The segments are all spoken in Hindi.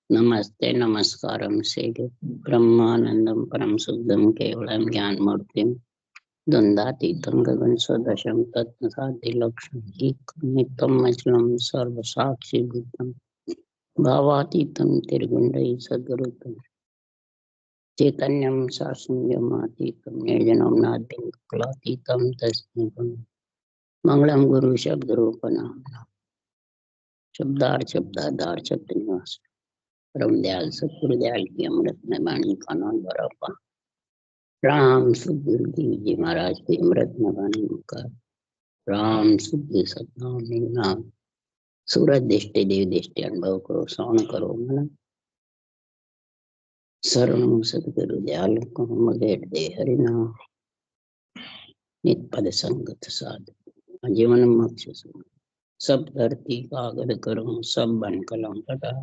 नमस्ते नमस्कारम से ब्रह्मानंदम परम शुद्धम केवलम ज्ञान मूर्तिम द्वंद्वातीतं गगन सदृशं तत्साधि लक्ष्यं नित्यं अचलम सर्व साक्षी भूतम भावातीतं त्रिगुणै सद्गुरुतं चैतन्यं शास्त्रज्ञमातीतं निर्जनं नाद्यं कलातीतं तस्मै मंगलम गुरु शब्द रूपना शब्दार शब्द निवास परम दयाल सतगुरुदयाल की अमृत में वाणी का नाम बराबर राम सुखदेव जी महाराज की अमृत में वाणी का राम सुखदेव सतनाम नाम सूरज दृष्टि देव दृष्टि अनुभव करो श्रवण करो मन शरण सतगुरु दयाल को मगेट दे हरिनाम नित पद संगत साध जीवन मोक्ष सब धरती कागज करो सब बन कलम कटा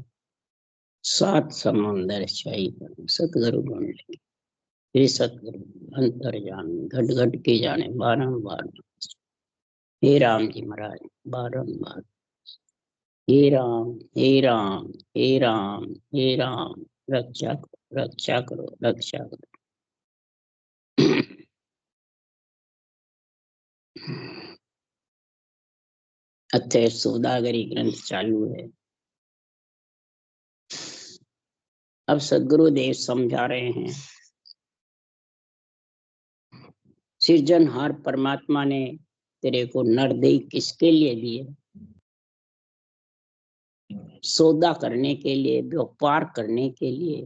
सात समुंदर शाही सतगुरु गुण हे सतगुरु अंतर जान घट घट के जाने बारंबार हे राम जी महाराज बारंबार हे राम हे राम हे राम हे राम रक्षा करो रक्षा करो रक्षा करो। अथर्व सौदागरी ग्रंथ चालू है। अब सदगुरुदेव समझा रहे हैं सृजनहार परमात्मा ने तेरे को नरदेह किसके लिए दिए? सौदा करने के लिए, व्यापार करने के लिए,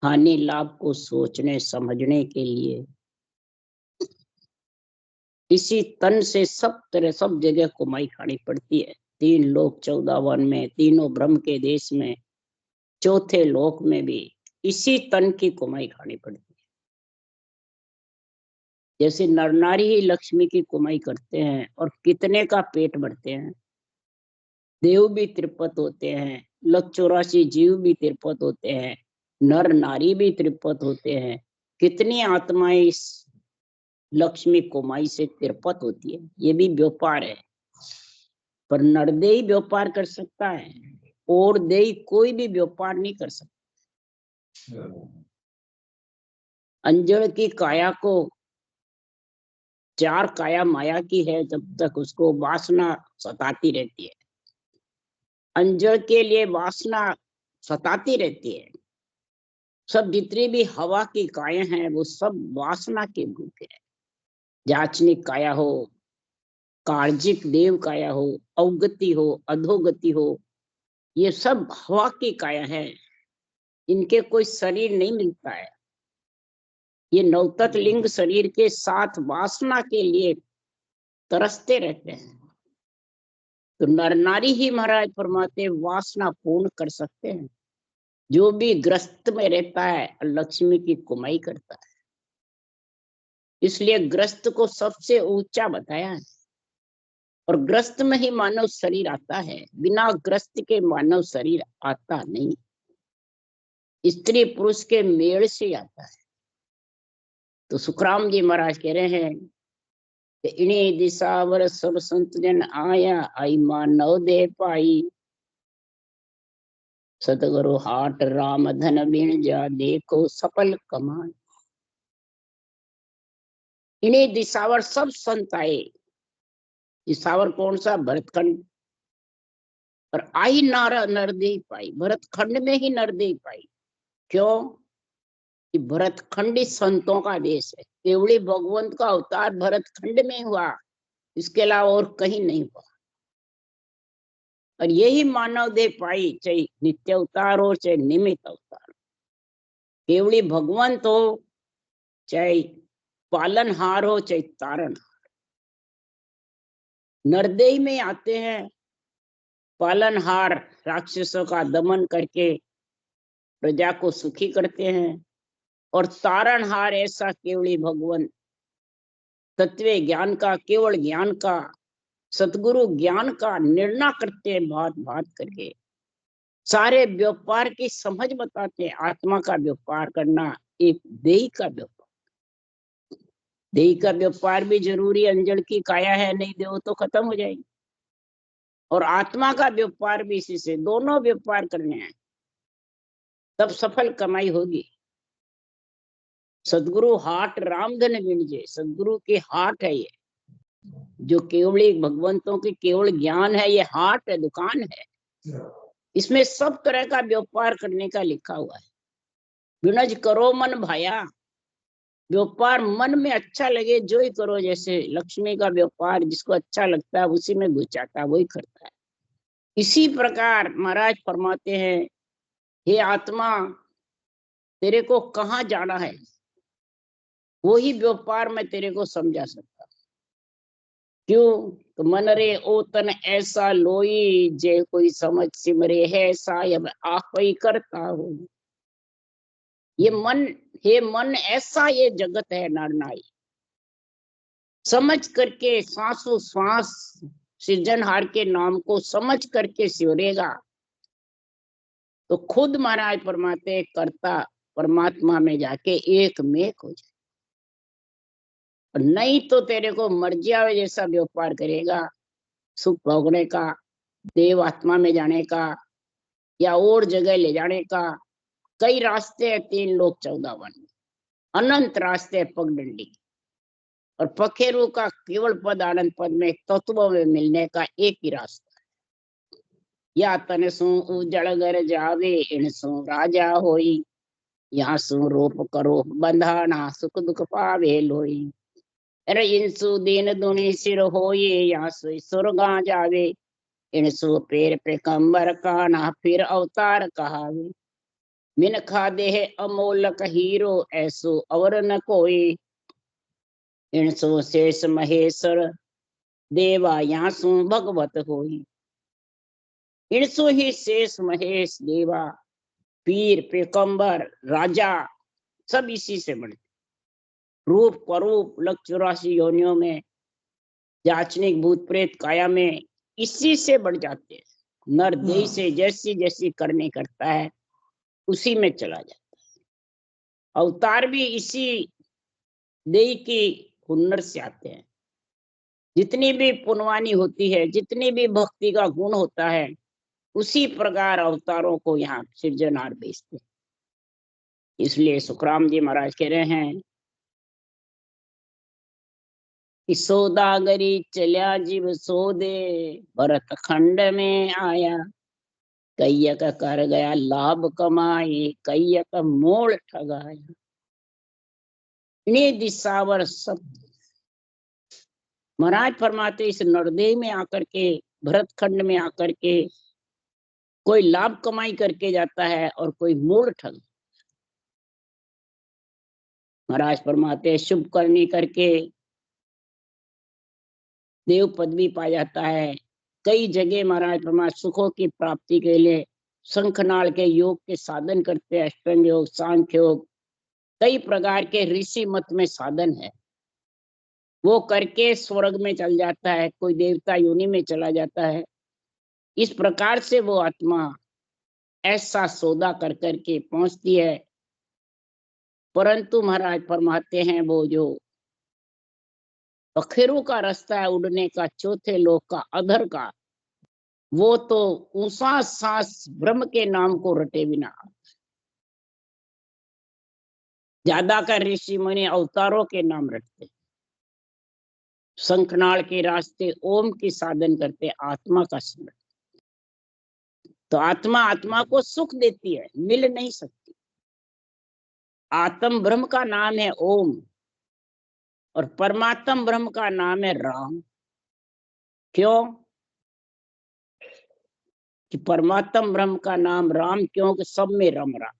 हानि लाभ को सोचने समझने के लिए। इसी तन से सब तरह सब जगह कमाई खानी पड़ती है। 3 लोक 14 वन में, तीनों ब्रह्म के देश में, चौथे लोक में भी इसी तन की कमाई खानी पड़ती है। जैसे नर नारी ही लक्ष्मी की कमाई करते हैं और कितने का पेट भरते हैं। देव भी तिरपत होते हैं, 184 जीव भी तिरपत होते हैं, नर नारी भी तिरपत होते हैं। कितनी आत्माएं इस लक्ष्मी कमाई से तिरपत होती है। ये भी व्यापार है। पर नरदेही व्यापार कर सकता है और देही कोई भी व्यापार नहीं कर सकता। अंजड़ की काया को 4 काया माया की है जब तक उसको वासना सताती रहती है। अंजड़ के लिए वासना सताती रहती है। सब जितनी भी हवा की काया हैं वो सब वासना के भूखे हैं। जाचनिक काया हो, कार्जिक देव काया हो, अवगति हो, अधोगति हो, ये सब हवा की काया है। इनके कोई शरीर नहीं मिलता है। ये नवतत लिंग शरीर के साथ वासना के लिए तरसते रहते हैं। तो नर नारी ही महाराज फरमाते वासना पूर्ण कर सकते हैं। जो भी ग्रस्त में रहता है लक्ष्मी की कमाई करता है। इसलिए ग्रस्त को सबसे ऊंचा बताया है। और ग्रस्त में ही मानव शरीर आता है, बिना ग्रस्त के मानव शरीर आता नहीं। स्त्री पुरुष के मेल से आता है। तो सुखराम जी महाराज कह रहे हैं कि इन्हीं दिशावर सब संत जन आया, आई मानव दे पाई। सतगुरु हाट राम धन बिन जा, देखो सफल कमाई। इन्हीं दिशावर सब संत आए। दिशावर कौन सा? भरतखंड। और आई नरदेही पाई, भरतखंड में ही नरदेही पाई। क्यों? कि भरतखंड संतों का देश है। केवली भगवंत का अवतार भरतखंड में हुआ, इसके अलावा और कहीं नहीं हुआ। और यही मानव देह पाई, चाहे नित्य अवतार हो चाहे निमित्त अवतार। केवली भगवंत हो चाहे पालनहार हो चाहे तारणहार। नरदेही में आते हैं पालनहार, राक्षसों का दमन करके प्रजा को सुखी करते हैं। और तारणहार ऐसा केवली भगवंत, तत्व ज्ञान का, केवल ज्ञान का, सतगुरु ज्ञान का निर्णय करते हैं बात बात करके। सारे व्यापार की समझ बताते हैं। आत्मा का व्यापार करना एक देही का व्यापार। देही का व्यापार भी जरूरी। अंजड़ की काया है, नहीं दो तो खत्म हो जाएगी। और आत्मा का व्यापार भी इसी से, दोनों व्यापार करने हैं। तब सफल कमाई होगी। सदगुरु हाट रामधन विनजे, सदगुरु के हाट है ये, जो केवल भगवंतों के केवल ज्ञान है, ये हाट है, दुकान है। इसमें सब तरह का व्यापार करने का लिखा हुआ है। विनज करो मन भाया, व्यापार मन में अच्छा लगे जो ही करो। जैसे लक्ष्मी का व्यापार जिसको अच्छा लगता है उसी में घुस जाता है, वही करता है। इसी प्रकार महाराज फरमाते हैं, हे आत्मा तेरे को कहाँ जाना है, वही व्यापार मैं तेरे को समझा सकता। क्यों? तो मन रे ओतन ऐसा लोई, जे कोई समझ सिमरे है सायब आप ही करता हो। ये मन, हे मन ऐसा ये जगत है नरनाई, समझ करके सांसों श्वास सृजनहार के नाम को समझ करके सिमरेगा तो खुद महाराज परमात्मा करता परमात्मा में जाके एक मेक हो जाए। नहीं तो तेरे को मर्जी आवे जैसा व्यापार करेगा, सुख भोगने का, देव आत्मा में जाने का या और जगह ले जाने का। कई रास्ते हैं, 3 लोक 14 वन, अनंत रास्ते पगडंडी। और पखेरु का केवल पद आनंद पद में तत्वों में मिलने का एक ही रास्ता है। या तन सु उजड़ गर जावे, इन सु राजा होई, यहाँ सु रूप करो बंधाना, सुख दुख पावे लोई। अरे इंसु दीन दुनी सिर होए, यहाँ से स्वर्गा जावे, इनसु पैर पे कंबर काना, फिर अवतार कहावे। मिन खा देह अमोलक हीरो, ऐसो और न कोई, इनसु शेष महेश्वर देवा, यहाँ सु भगवत होई। इनसु ही शेष महेश देवा, पीर पैगंबर राजा सब इसी से बने। रूप स्वरूप लग 84 योनियों में, याचनिक भूत प्रेत काया में इसी से बढ़ जाते हैं। नर देह से जैसी जैसी करने करता है उसी में चला जाता है। अवतार भी इसी देह की हुनर से आते हैं। जितनी भी पुण्यवानी होती है, जितनी भी भक्ति का गुण होता है, उसी प्रकार अवतारों को यहाँ सृजनहार भेजते हैं। इसलिए सुखराम जी महाराज कह रहे हैं कि सौदागरी चल्या जीव सोदे, भरत खंड में आया, कैयक कर गया लाभ कमाए, कैयक मोल ठगाया। इन्हें दिशावर शब्द महाराज फरमाते, इस नरदेह में आकर के, भरत खंड में आकर के कोई लाभ कमाई करके जाता है और कोई मोल ठग। महाराज फरमाते शुभ करनी करके देव पदवी पा जाता है। कई जगह महाराज फरमाते सुखों की प्राप्ति के लिए शंखनाल के योग के साधन करते हैं, अष्टांग योग, सांख्य योग, कई प्रकार के ऋषि मत में साधन है। वो करके स्वर्ग में चल जाता है, कोई देवता योनि में चला जाता है। इस प्रकार से वो आत्मा ऐसा सौदा कर करके पहुंचती है। परंतु महाराज फरमाते हैं वो जो पखेरु का रास्ता है उड़ने का, चौथे लोक का, अधर का, वो तो ऊंचा सांस ब्रह्म के नाम को रटे बिना। ज्यादातर ऋषि मुनि अवतारों के नाम रटते, शंखनाल के रास्ते ओम की साधन करते, आत्मा का स्मरण। तो आत्मा आत्मा को सुख देती है, मिल नहीं सकती। आत्म ब्रह्म का नाम है ओम और परमात्म ब्रह्म का नाम है राम। क्यों कि परमात्म ब्रह्म का नाम राम क्यों कि सब में रम रहा,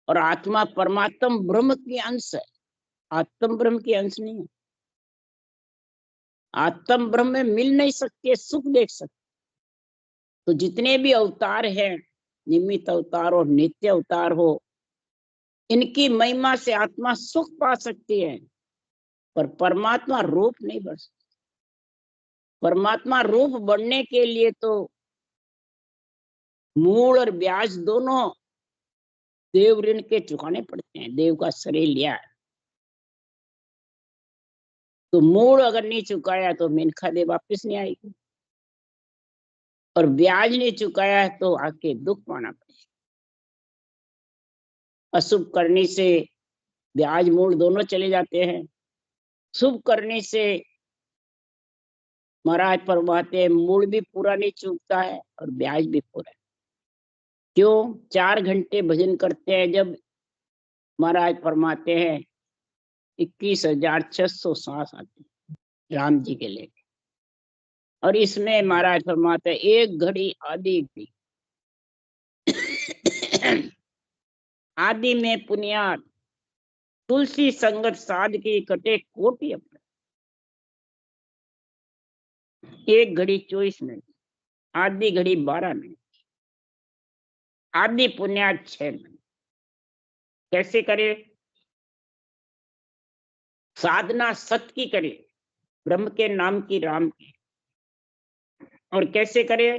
और आत्मा परमात्म ब्रह्म की अंश है, आत्म ब्रह्म की अंश नहीं है। आत्म ब्रह्म में मिल नहीं सकती, सुख देख सकते। तो जितने भी अवतार हैं, निमित्त अवतार हो, नित्य अवतार हो, इनकी महिमा से आत्मा सुख पा सकती है, पर परमात्मा रूप नहीं बढ़ सकती। परमात्मा रूप बढ़ने के लिए तो मूल और ब्याज दोनों देव ऋण के चुकाने पड़ते हैं। देव का शरीर लिया है तो मूल अगर नहीं चुकाया तो मेनका दे वापिस नहीं आएगी, और ब्याज नहीं चुकाया है तो आके दुख पाना पड़ेगा। अशुभ करने से ब्याज मूल दोनों चले जाते हैं। शुभ करने से महाराज फरमाते हैं मूल भी पूरा नहीं चूकता है और ब्याज भी पूरा। क्यों? 4 घंटे भजन करते हैं जब महाराज फरमाते हैं 21,600 सांस आते हैं राम जी के लिए। और इसमें महाराज फरमाते हैं 1 घड़ी आदि घड़ी आदि में पुण्यात तुलसी संगत साध की कटे कोटि अपने। 1 घड़ी 24 मिनट, आधी घड़ी 12 मिनट, आधी पुण्यात 6 मिनट। कैसे करे? साधना सत की करे, ब्रह्म के नाम की, राम की। और कैसे करे?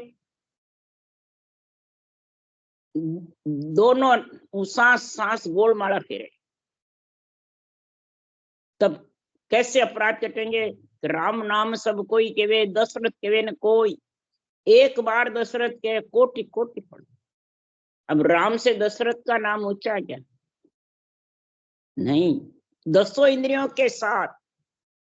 दोनों सांस सांस गोल माला फेरे। तब कैसे अपराध कटेंगे? राम नाम सब कोई केवे, दशरथ केवे न कोई। एक बार दशरथ के कोटि कोटि फल। अब राम से दशरथ का नाम ऊंचा क्या? नहीं। 10 इंद्रियों के साथ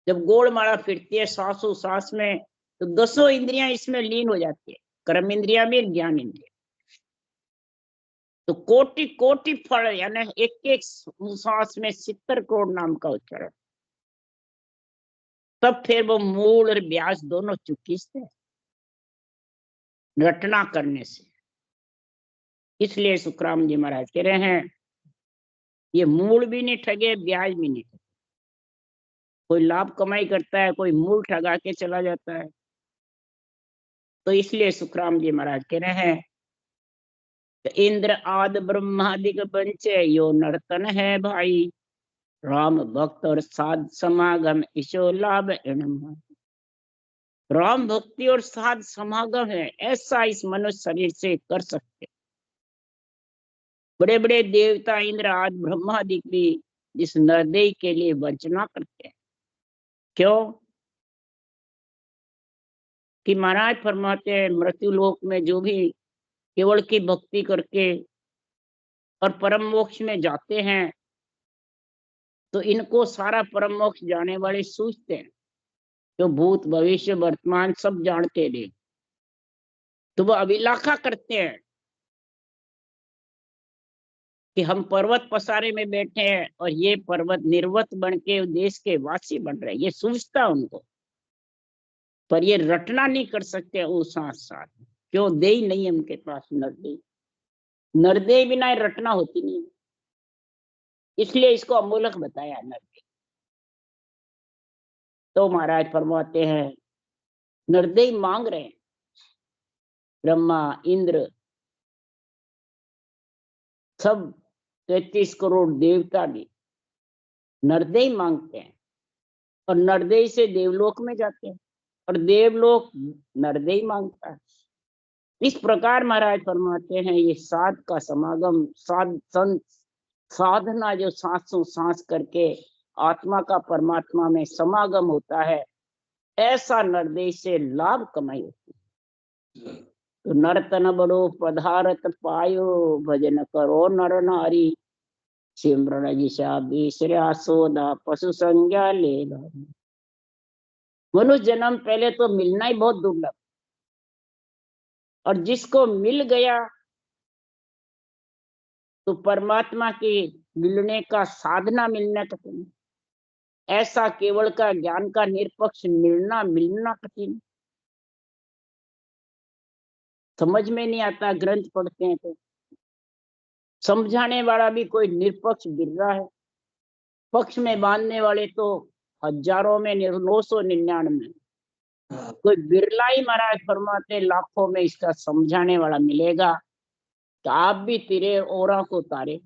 जब गोल माला फिरती है सांसों सांस में, तो 10 इंद्रियां इसमें लीन हो जाती है, कर्म इंद्रिया में, ज्ञान इंद्रिया। तो कोटि कोटि फल, यानी एक एक सांस में 70 करोड़ नाम का उच्चारण। तब फिर वो मूल और ब्याज दोनों चुकी से रटना करने से। इसलिए सुखराम जी महाराज कह रहे हैं ये मूल भी नहीं ठगे, ब्याज भी नहीं ठगे। कोई लाभ कमाई करता है, कोई मूल ठगा के चला जाता है। तो इसलिए सुखराम जी महाराज कह रहे हैं इंद्र आदि ब्रह्मादिक पंचे यो नर्तन है भाई, राम भक्त और साध समागम ईशो लाभ। राम भक्ति और साध समागम है, ऐसा इस मनुष्य शरीर से कर सकते। बड़े बड़े देवता इंद्र आदि ब्रह्मादिक भी इस नरदेह के लिए वंचना करते हैं। क्यों? कि महाराज फरमाते हैं मृत्यु लोक में जो भी केवल की भक्ति करके और परम मोक्ष में जाते हैं, तो इनको सारा परम मोक्ष जाने वाले सूझते हैं, जो भूत भविष्य वर्तमान सब जानते हैं। तो वो अभिलाषा करते हैं कि हम पर्वत पसारे में बैठे हैं और ये पर्वत निर्वत बन के देश के वासी बन रहे, ये सूझता उनको। पर ये रटना नहीं कर सकते वो साथ साथ। क्यों? दे ही नहीं उनके पास नरदेह। नरदेह बिना रटना होती नहीं, इसलिए इसको अमूलक बताया नरदेह। तो महाराज फरमाते हैं नरदेह मांग रहे हैं, ब्रह्मा इंद्र सब 33 करोड़ देवता भी नरदेह मांगते हैं, और नरदेह से देवलोक में जाते हैं, और देवलोक नरदेह मांगता है। इस प्रकार महाराज फरमाते हैं ये साध का समागम, साधना जो सांसों सांस करके आत्मा का परमात्मा में समागम होता है, ऐसा नरदेह से लाभ कमाई होती है। तो नर्तन बड़ो पधारत पायो, भजन करो नर नारी, सिमरन जिसा बीसरा सोदा पशु संज्ञा ले। मनुष्य जन्म पहले तो मिलना ही बहुत दुर्लभ, और जिसको मिल गया तो परमात्मा के मिलने का साधना मिलना कठिन। ऐसा केवल का ज्ञान का निरपक्ष मिलना कठिन। समझ में नहीं आता, ग्रंथ पढ़ते हैं तो समझाने वाला भी कोई निरपक्ष गिर रहा है, पक्ष में बांधने वाले तो हजारों में 999। कोई बिरला ही महाराज फरमाते लाखों में इसका समझाने वाला मिलेगा, तो आप भी तेरे ओरा को तारे,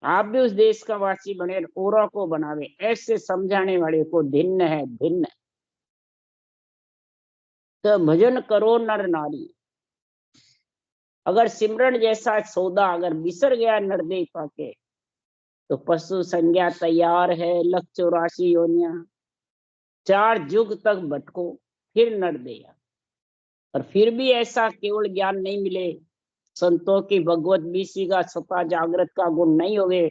आप भी उस देश का वासी बने, ओरा को बनावे। ऐसे समझाने वाले को भिन्न है, भिन्न। तो भजन करो नर नारी। अगर सिमरन जैसा सौदा अगर बिसर गया नरदेह पाके, तो पशु संज्ञा तैयार है, 184 योनिया, 4 युग तक भटको फिर नरदेह। और फिर भी ऐसा केवल ज्ञान नहीं मिले, संतों की भगवत बीसी का सता जागृत का गुण नहीं होवे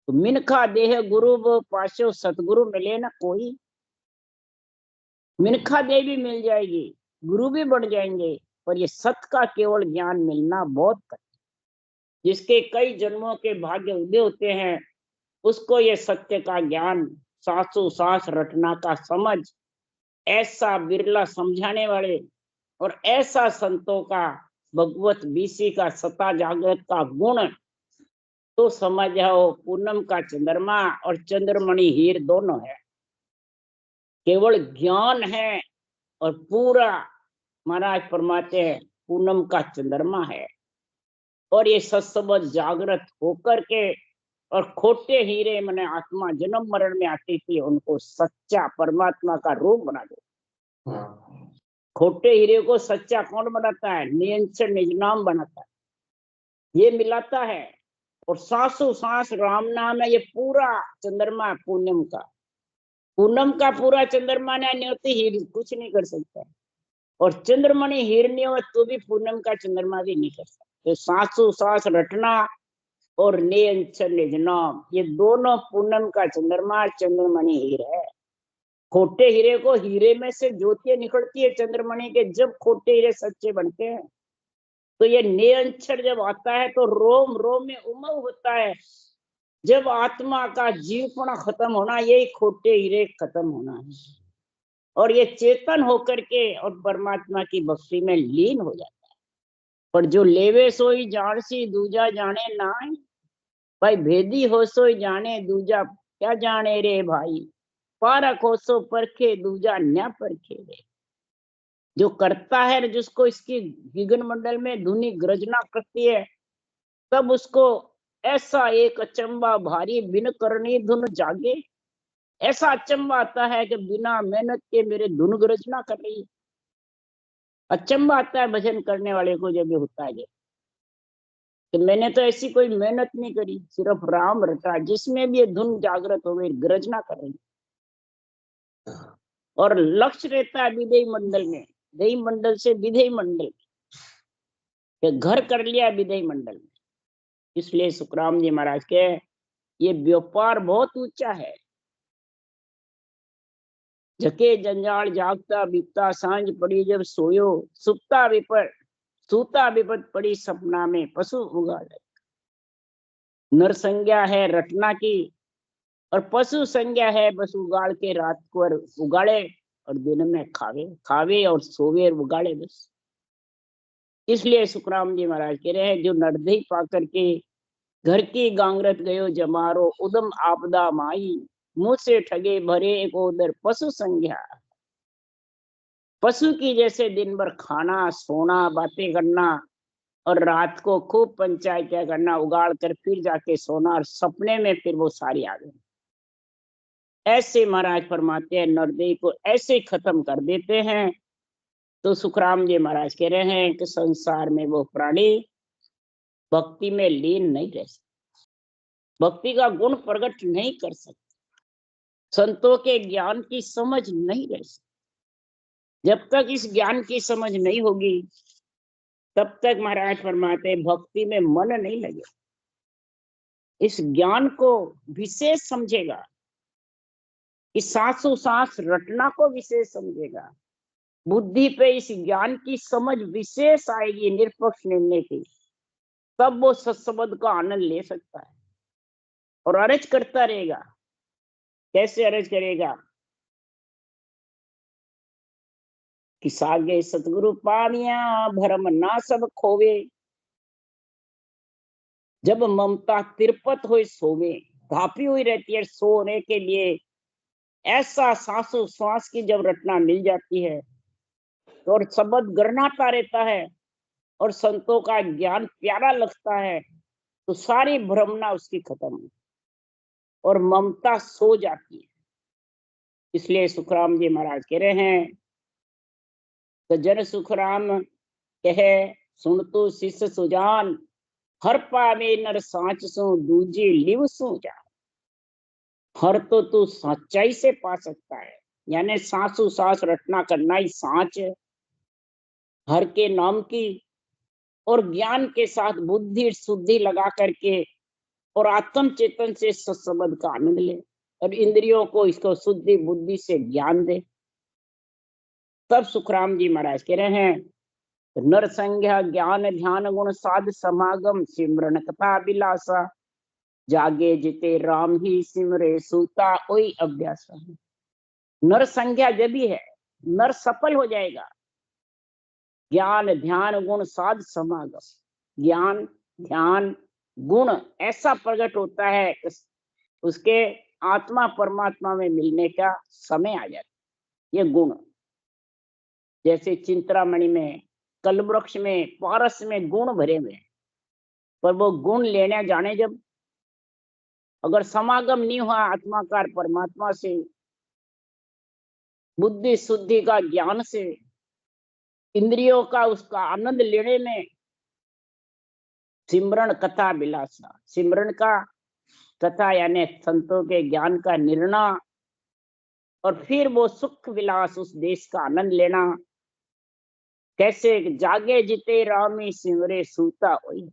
तो मिनखा देह गुरु वो पाशो सतगुरु मिले ना कोई। मिनखा देह भी मिल जाएगी, गुरु भी बढ़ जाएंगे, पर ये सत का केवल ज्ञान मिलना बहुत कठिन। जिसके कई जन्मों के भाग्य उदय होते हैं उसको ये सत्य का ज्ञान सासों सांस रटना का समझ ऐसा बिरला समझाने वाले और ऐसा संतों का भगवत बीसी का सता जागृत का गुण तो समझ जाओ पूनम का चंद्रमा और चंद्रमणि हीर दोनों है। केवल ज्ञान है और पूरा महाराज फरमाते हैं पूनम का चंद्रमा है। और ये सत्समझ जागृत होकर के और खोटे हीरे मैंने आत्मा जन्म मरण में आती थी उनको सच्चा परमात्मा का रूप बना दो। खोटे हीरे को सच्चा कौन बनाता है? नियंत्रण निज नाम बनाता है, ये मिलाता है। और सांसों सांस राम नाम है, ये पूरा चंद्रमा पूनम का पूरा चंद्रमा नहीं होती हीर कुछ नहीं कर सकता। और चंद्रमणि हीर नहीं हो तो भी पूनम का चंद्रमा भी नहीं कर सकता। तो सांसों सांस रटना और नियंत्रण निज नाम ये दोनों पूनम का चंद्रमा चंद्रमणि हीर है। खोटे हीरे को हीरे में से ज्योतियां निकलती है चंद्रमणि के, जब खोटे हीरे सच्चे बनते हैं तो ये नियंत्रण जब आता है तो रोम रोम में उमंग होता है। जब आत्मा का जीवपना खत्म होना यही खोटे हीरे खत्म होना है और ये चेतन होकर के और परमात्मा की भक्ति में लीन हो जाता है। पर जो लेवे सोई जान सी दूजा जाने ना, भाई भेदी हो सोई जाने दूजा क्या जाने रे भाई, पारक हो सो परखे दूजा न्या परखे रे। जो करता है जिसको इसकी विघ्न मंडल में धुनी गर्जना करती है तब उसको ऐसा एक अचंबा भारी बिन करनी धुन जागे। ऐसा अचंबा आता है कि बिना मेहनत के मेरे धुन गर्जना कर रही है। अचंबा आता है भजन करने वाले को जब ये होता है कि मैंने तो ऐसी कोई मेहनत नहीं करी, सिर्फ राम रटा जिसमें भी ये धुन जागृत हो गई गर्जना कर रही। और लक्ष्य रहता है विधेय मंडल में, देही मंडल से विधेय मंडल में, घर कर लिया विधेय मंडल में। इसलिए सुखराम जी महाराज के ये व्यापार बहुत ऊंचा है। जके जंजाल जागता बीतता सांझ पड़ी जब सोयो, सुप्ता विपद सूता विपद पड़ी सपना में पशु उगाड़े। नर संज्ञा है रटना की और पशु संज्ञा है बस उगाड़ के रात को उगाड़े और दिन में खावे खावे और सोवे और उगाड़े बस। इसलिए सुखराम जी महाराज कह रहे हैं जो नरदही पाकर के घर की गांगरत गयो जमारो उदम आपदा माई, मुंह से ठगे भरे एक उधर पशु संज्ञा। पशु की जैसे दिन भर खाना सोना बातें करना और रात को खूब पंचायत करना उगाड़ कर फिर जाके सोना और सपने में फिर वो सारी आ गई। ऐसे महाराज फरमाते हैं नरदेही को ऐसे खत्म कर देते हैं। तो सुखराम जी महाराज कह रहे हैं कि संसार में वो प्राणी भक्ति में लीन नहीं रह सकते, भक्ति का गुण प्रकट नहीं कर सकते, संतों के ज्ञान की समझ नहीं रह सकती। जब तक इस ज्ञान की समझ नहीं होगी तब तक महाराज फरमाते भक्ति में मन नहीं लगे। इस ज्ञान को विशेष समझेगा, इस सांसों सांस रटना को विशेष समझेगा, बुद्धि पे इस ज्ञान की समझ विशेष आएगी निरपक्ष निर्णय की, तब वो सत्संबंध का आनंद ले सकता है और अर्ज करता रहेगा। कैसे अर्ज करेगा कि सागे सतगुरु पानिया भरम ना सब खोवे, जब ममता तिरपत हो सोवे। धापी हुई रहती है सोने के लिए, ऐसा सांसों श्वास की जब रटना मिल जाती है तो और शब्द गरनाता रहता है और संतों का ज्ञान प्यारा लगता है तो सारी भ्रमना उसकी खत्म और ममता सो जाती है। इसलिए सुखराम जी महाराज कह रहे हैं तो जन सुखराम कहे सुन तू शिष्य सुजान, हर पावे नर सांच सो दूजी लिव सो जा। हर तो तू सच्चाई से पा सकता है, यानी सांसों सांस रटना करना ही सांच है हर के नाम की। और ज्ञान के साथ बुद्धि शुद्धि लगा करके और आत्म चेतन से सत्संबंध का आनंद ले और इंद्रियों को इसको शुद्धि बुद्धि से ज्ञान दे। तब सुखराम जी महाराज कह रहे हैं, नर संज्ञा ज्ञान ध्यान गुण साध समागम सिमरन कथा विलासा, जागे जिते राम ही सिमरे सूता ओई अभ्यास। नर संज्ञा जब भी है, नर सफल हो जाएगा। ज्ञान ध्यान गुण साध समागम, ज्ञान ध्यान गुण ऐसा प्रकट होता है, उसके आत्मा परमात्मा में मिलने का समय आ जाता है। ये गुण जैसे चिंतामणि में, कलवृक्ष में, पारस में गुण भरे हुए, पर वो गुण लेने जाने जब अगर समागम नहीं हुआ आत्माकार परमात्मा से, बुद्धि शुद्धि का ज्ञान से, इंद्रियों का उसका आनंद लेने में, सिमरण कथा विलासा, सिमरण का कथा यानी संतों के ज्ञान का निर्णय, और फिर वो सुख विलास उस देश का आनंद लेना। कैसे? जागे जिते रामी सिमरे सूता होई,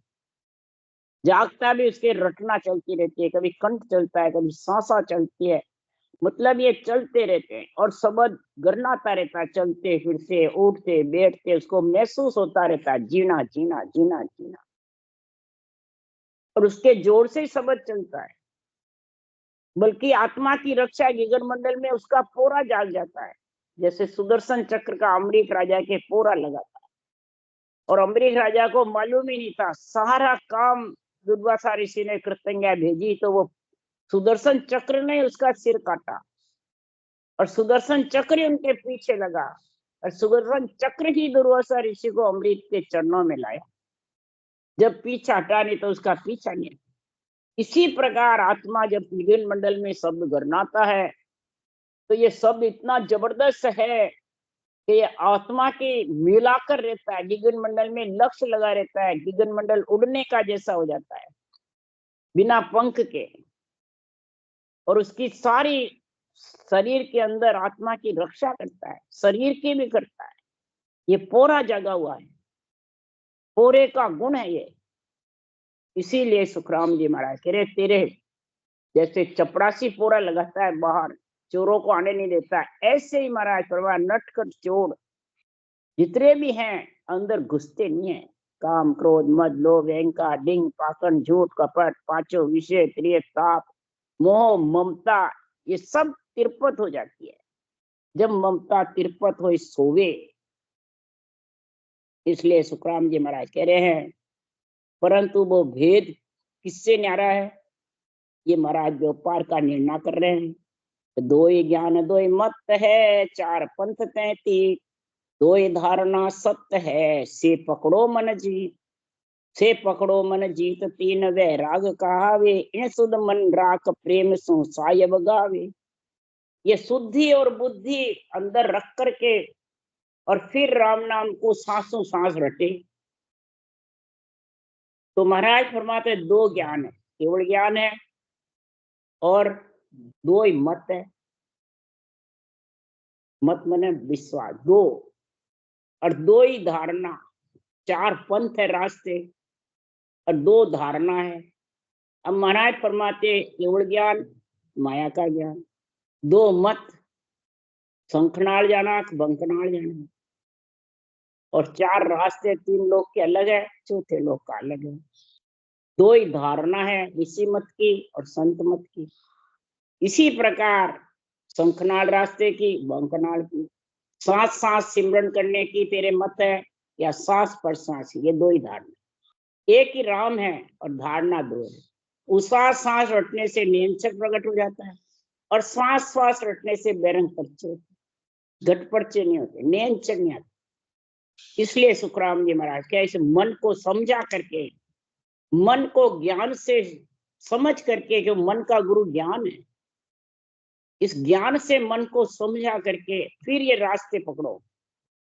जागता भी उसके रटना चलती रहती है, कभी कंठ चलता है, कभी सांसा चलती है, मतलब ये चलते रहते हैं और शब्द गरनाता रहता है, चलते फिरते उठते बैठते, उसको महसूस होता रहता है जीना जीना जीना जीना, और उसके जोर से ही शब्द चलता है। बल्कि आत्मा की रक्षा गगन मंडल में उसका पोरा जाग जाता है, जैसे सुदर्शन चक्र का अमरीक राजा के पोरा लगा था, और अमरीक राजा को मालूम ही नहीं था, सारा काम दुर्वासा ऋषि ने कृतज्ञा भेजी तो वो सुदर्शन चक्र ने उसका सिर काटा, और सुदर्शन चक्र ही उनके पीछे लगा, और सुदर्शन चक्र ही दुर्वासा ऋषि को अमृत के चरणों में लाया। जब पीछा हटा नहीं तो उसका पीछा नहीं। इसी प्रकार आत्मा जब गगन मंडल में शब्द गरनाता है तो ये शब्द इतना जबरदस्त है कि ये आत्मा के मिलाकर रहता है, गगन मंडल में लक्ष्य लगा रहता है, गगन मंडल उड़ने का जैसा हो जाता है बिना पंख के, और उसकी सारी शरीर के अंदर आत्मा की रक्षा करता है, शरीर की भी करता है। ये पोरा जगा हुआ है, पोरे का गुण है ये। इसीलिए सुखराम जी महाराज कह रहे, तेरे जैसे चपरासी पोरा लगाता है बाहर, चोरों को आने नहीं देता, ऐसे ही महाराज परवा नटखट चोर जितने भी हैं अंदर घुसते नहीं है। काम क्रोध मद लोभ अहंकार डिंग पाखंड झूठ कपट पांचों विषय त्रिय ताप मोह ममता, ये सब तिरपत हो जाती है जब ममता तिरपत हो सोवे। इसलिए सुखराम जी महाराज कह रहे हैं, परंतु वो भेद किससे न्यारा है? ये महाराज व्यापार का निर्णय कर रहे हैं। दो ही ज्ञान दो ही मत है, चार पंथ 33, दो ही धारणा सत्य है, से पकड़ो मन जीत, से पकड़ो मन जीत, तीन वैराग कहावे, इन सुध मन राख प्रेम सो सायब गावे। ये शुद्धि और बुद्धि अंदर रख करके और फिर राम नाम को सांसों सांस रटे तो महाराज फरमाते दो ज्ञान है, केवल ज्ञान है, और दो ही मत है। मत माने विश्वास, दो, और दो ही धारणा, चार पंथ है रास्ते और दो धारणा है। अब महाराज फरमाते केवल ज्ञान माया का ज्ञान, दो मत शंखनाल जाना बंकनाल जाना, और चार रास्ते, तीन लोग के अलग है, चौथे लोग का अलग है। दो ही धारणा है ऋषि मत की और संत मत की। इसी प्रकार शंखनाल रास्ते की बंकनाल की, सांस सांस सिमरन करने की तेरे मत है या सांस पर सांस, ये दो ही धारणा। एक ही राम है और धारणा दो है। उसा सांस रटने से नियंचक प्रकट हो जाता है और श्वास श्वास रटने से बैरंग पर्चे होते, घट पर्चे नहीं होते, नियंचक नहीं आते। इसलिए सुखराम जी महाराज क्या इस मन को समझा करके, मन को ज्ञान से समझ करके, जो मन का गुरु ज्ञान है, इस ज्ञान से मन को समझा करके फिर ये रास्ते पकड़ो,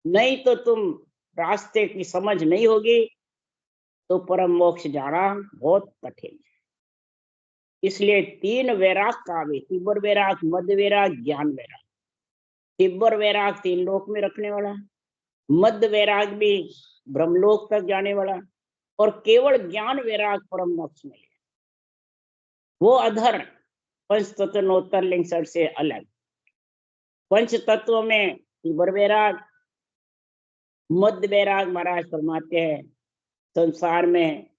नहीं तो तुम रास्ते की समझ नहीं होगी तो परम मोक्ष जाना बहुत कठिन है। इसलिए तीन वैराग कावे, तिब्बर वैराग, मध्य वैराग, ज्ञान वैराग। तिब्बर वैराग तीन लोक में रखने वाला, मध्य वैराग भी ब्रह्मलोक तक जाने वाला, और केवल ज्ञान वैराग परम मोक्ष मिले। वो अधर पंच तत्व नोत्तर लिंग से अलग। पंच तत्व में तीव्र वैराग, मध्य वैराग महाराज फरमाते हैं संसार में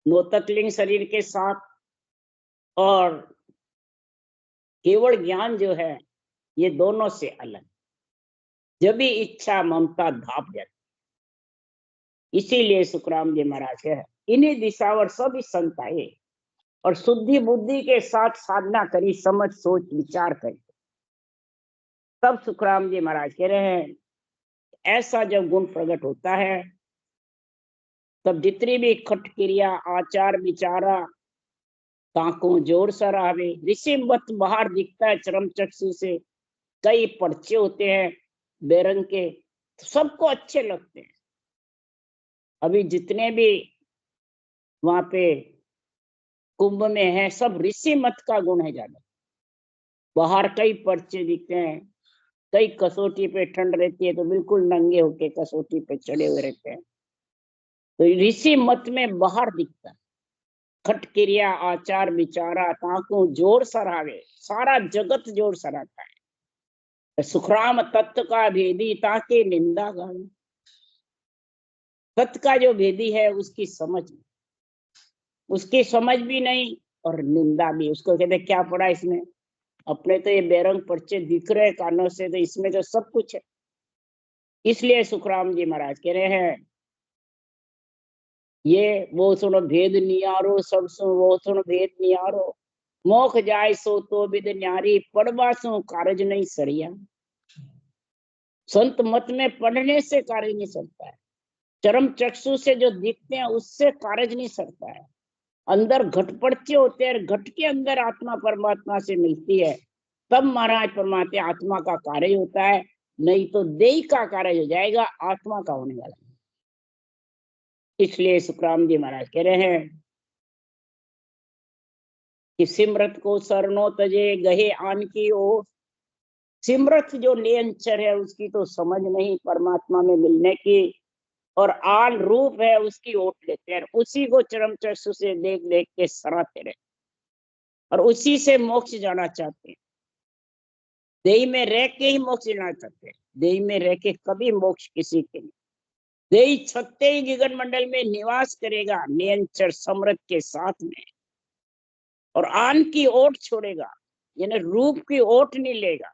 नोतकलिंग शरीर के साथ, और केवल ज्ञान जो है ये दोनों से अलग। जब भी इच्छा ममता धाप जाती, इसीलिए सुखराम जी महाराज है इन्हीं दिशावर सभी संत आए और शुद्धि बुद्धि के साथ साधना करी, समझ सोच विचार करी। तब सुखराम जी महाराज कह रहे हैं ऐसा जब गुण प्रकट होता है तब जितनी भी खट क्रिया आचार विचारा ताकों जोर सरावे। ऋषि मत बाहर दिखता है चरम चक्षु से, कई पर्चे होते हैं बेरंग के, सबको अच्छे लगते हैं। अभी जितने भी वहां पे कुंभ में है सब ऋषि मत का गुण है ज्यादा। बाहर कई पर्चे दिखते हैं, कई कसौटी पे ठंड रहती है तो बिल्कुल नंगे होके कसौटी पे चढ़े हुए रहते हैं, तो ऋषि मत में बाहर दिखता है। खट क्रिया आचार विचारा ताकू जोर सरावे, सारा जगत जोर सराता है। सुखराम तत्व का भेदी ताके निंदा गावे। तत्व का जो भेदी है उसकी समझ भी नहीं और निंदा भी। उसको कहते क्या पड़ा इसमें, अपने तो ये बेरंग पर्चे दिख रहे कानों से, तो इसमें तो सब कुछ है। इसलिए सुखराम जी महाराज कह रहे हैं ये वो सुनो भेद नियारो, सब सुनो वो सुनो भेद नियारो। मोख जाय सो तो विद न्यारी, पढ़वा सो कारज नहीं सरिया। संत मत में पढ़ने से कार्य नहीं सरता है, चरम चक्षु से जो दिखते हैं उससे कार्य नहीं सरता है। अंदर घटपड़चे होते हैं, घट के अंदर आत्मा परमात्मा से मिलती है, तब महाराज परमात्मा आत्मा का कार्य होता है, नहीं तो देह का कार्य हो जाएगा, आत्मा का होने वाला। इसलिए सुखराम जी महाराज कह रहे हैं कि सिमरत को सरनो तजे गहे आन की ओर। सिमरत जो निरंतर है उसकी तो समझ नहीं परमात्मा में मिलने की, और आन रूप है उसकी ओट लेते हैं, उसी को चरम चक्षु से देख देख के सराहते रहे और उसी से मोक्ष जाना चाहते हैं। देह में रह के ही मोक्ष जाना चाहते हैं, देह में रह के कभी मोक्ष किसी के नहीं। देह छत्ते ही गगन मंडल में निवास करेगा निरंतर समृद्ध के साथ में, और आन की ओट छोड़ेगा, यानी रूप की ओट नहीं लेगा।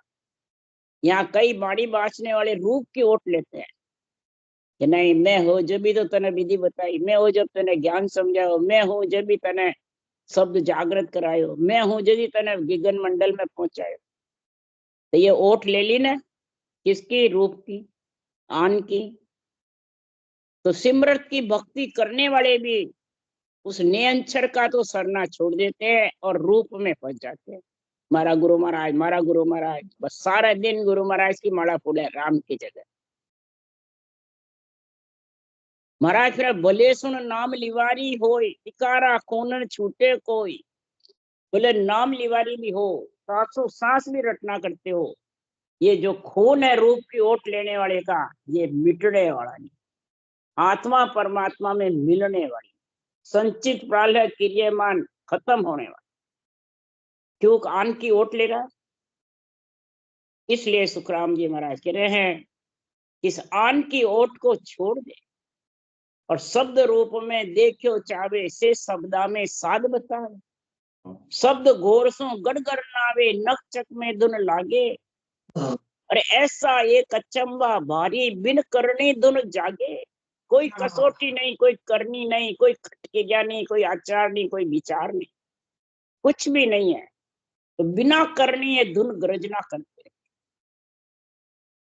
यहाँ कई बाड़ी बाँचने वाले रूप की ओट लेते हैं कि नहीं मैं हो जब भी तो तने विधि बताई, मैं हो जब तने ज्ञान समझाओ, मैं हूँ जब भी तने शब्द जागृत करायो, मैं हूँ जब भी तने गगन मंडल में पहुंचायो। तो ये ओट ले ली ना किसकी, रूप की, आन की। तो सिमरत की भक्ति करने वाले भी उस नियंचर का तो सरना छोड़ देते हैं और रूप में फंस जाते हैं। मारा गुरु महाराज, मारा गुरु महाराज, बस सारा दिन गुरु महाराज की माला फूले राम की जगह। महाराज फिर भले सुन नाम लिवारी होय, इकारा कोनन छूटे कोई। बोले नाम लिवारी भी हो, सांसों सांस भी रटना करते हो, ये जो खून है रूप की ओट लेने वाले का ये मिटने वाला नहीं, आत्मा परमात्मा में मिलने वाली, संचित प्राल है क्रियमान खत्म होने वाला। क्यों आन की ओट लेगा। इसलिए सुखराम जी महाराज कह रहे हैं इस आन की ओट को छोड़ दे और शब्द रूप में देखो चावे से शब्दा में साध बतावे। शब्द घोर सो गड़गड़ नावे, नक चक में धुन लागे। अरे ऐसा एक अचंबा भारी, बिन करनी धुन जागे। कोई कसौटी नहीं, कोई करनी नहीं, कोई खटकेजा नहीं, कोई आचार नहीं, कोई विचार नहीं, कुछ भी नहीं है, तो बिना करनी है धुन गर्जना करते।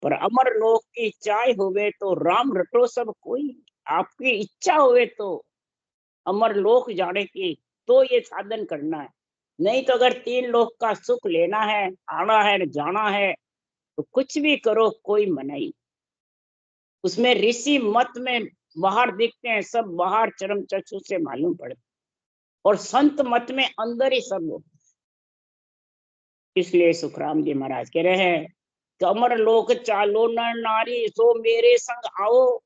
पर अमर लोक की चाय होवे तो राम रटो सब कोई। आपकी इच्छा होवे तो अमर लोक जाने की तो ये साधन करना है, नहीं तो अगर तीन लोक का सुख लेना है, आना है, जाना है, तो कुछ भी करो कोई मनाही। उसमें ऋषि मत में बाहर दिखते हैं सब, बाहर चरम चक्षु से मालूम पड़ते, और संत मत में अंदर ही सब लोग। इसलिए सुखराम जी महाराज कह रहे हैं कि अमर लोक चालो नर नारी, सो मेरे संग आओ।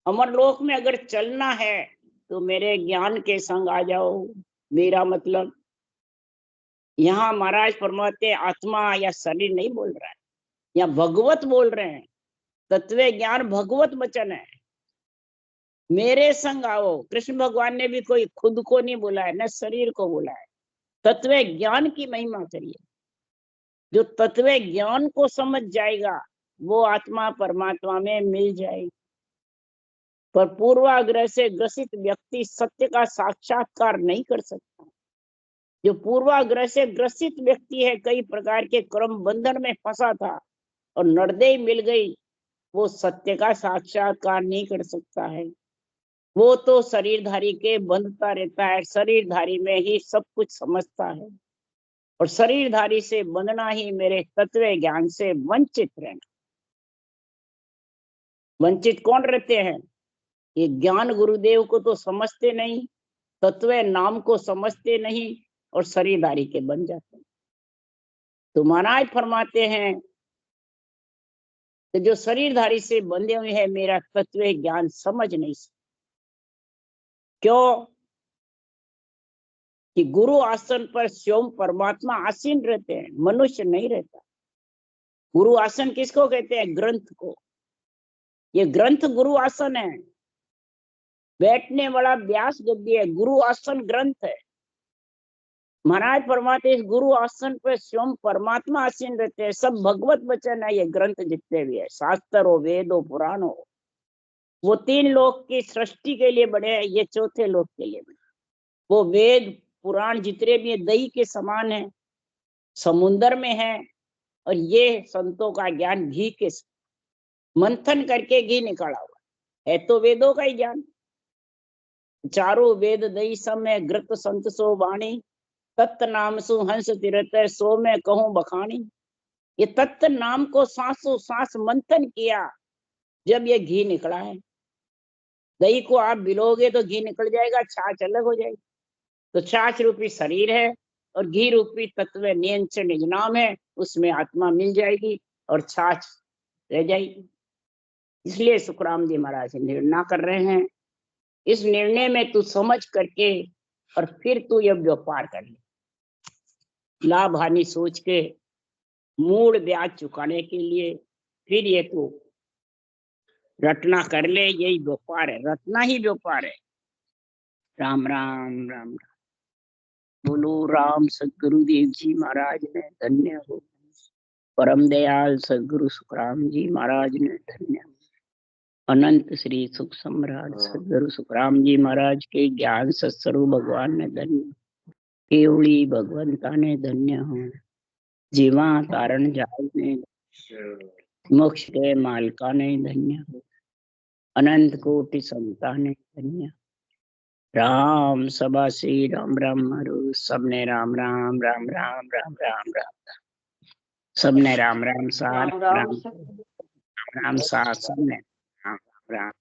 अमरलोक में अगर चलना है तो मेरे ज्ञान के संग आ जाओ। मेरा मतलब यहाँ महाराज फरमाते आत्मा या शरीर नहीं बोल रहा है, या भगवत बोल रहे हैं। तत्व ज्ञान भगवत वचन है। मेरे संग आओ। कृष्ण भगवान ने भी कोई खुद को नहीं बोला है, न शरीर को बोला है। तत्व ज्ञान की महिमा करिए। जो तत्व ज्ञान को समझ जाएगा वो आत्मा परमात्मा में मिल जाएगी। पर पूर्वाग्रह से ग्रसित व्यक्ति सत्य का साक्षात्कार नहीं कर सकता। जो पूर्वाग्रह से ग्रसित व्यक्ति है, कई प्रकार के कर्म बंधन में फंसा था और नरदेह मिल गई, वो सत्य का साक्षात्कार नहीं कर सकता है। वो तो शरीरधारी के बंधता रहता है, शरीरधारी में ही सब कुछ समझता है। और शरीरधारी से बंधना ही मेरे तत्व ज्ञान से वंचित रहना। वंचित कौन रहते हैं? ये ज्ञान गुरुदेव को तो समझते नहीं, तत्व नाम को समझते नहीं और शरीरधारी के बन जाते हैं। तो महाराज फरमाते हैं कि जो शरीरधारी से बंधे हुए हैं मेरा तत्व ज्ञान समझ नहीं सकते। क्यों? कि गुरु आसन पर स्वयं परमात्मा आसीन रहते हैं, मनुष्य नहीं रहता। गुरु आसन किसको कहते हैं? ग्रंथ को। ये ग्रंथ गुरु आसन है। बैठने वाला व्यास गद्दी है, गुरु आसन ग्रंथ है। महाराज फरमाते इस गुरु आसन पर स्वयं परमात्मा आसीन रहते हैं। सब भगवत वचन है ये ग्रंथ जितने भी है, शास्त्र हो, वेद हो, पुराण हो। वो 3 लोक की सृष्टि के लिए बने हैं, ये 4थे लोक के लिए बने। वो वेद पुराण जितने भी है दही के समान है, समुन्दर में है। और ये संतों का ज्ञान घी के मंथन करके घी निकाला हुआ है तो वेदों का ही ज्ञान। चारों वेद दही सब में घृत संत सो वाणी, तत्त नाम सु हंस तिरत सो में कहूं बखानी। ये तत्त नाम को सांसों सांस मंथन किया, जब ये घी निकला है। दही को आप बिलोगे तो घी निकल जाएगा, छाछ अलग हो जाएगी। तो छाछ रूपी शरीर है और घी रूपी तत्व नियंत्रण निज नाम है, उसमें आत्मा मिल जाएगी और छाछ रह जाएगी। इसलिए सुखराम जी महाराज निर्णय कर रहे हैं, इस निर्णय में तू समझ करके और फिर तू यह व्यापार कर ले। लाभ हानि सोच के मूल ब्याज चुकाने के लिए फिर ये तू रटना कर ले। यही व्यापार है, रटना ही व्यापार है। राम राम राम राम। बोलो राम सदगुरुदेव जी महाराज ने धन्य हो। परम दयाल सदगुरु सुखराम जी महाराज ने धन्य हो। अनंत श्री सुख सम्राट सदगुरु सुखराम जी महाराज के ज्ञान सत्स्वरूप भगवान ने धन्य, केवली भगवंता ने धन्य हो। जीवा तारण जाल ने, मोक्ष के मालका ने धन्य हो। अनंत कोटि संता ने धन्य। राम सभा श्री राम राम हरो, सबने राम राम राम राम राम राम राम, सबने राम राम सार राम राम सार, सबने राम राम राम।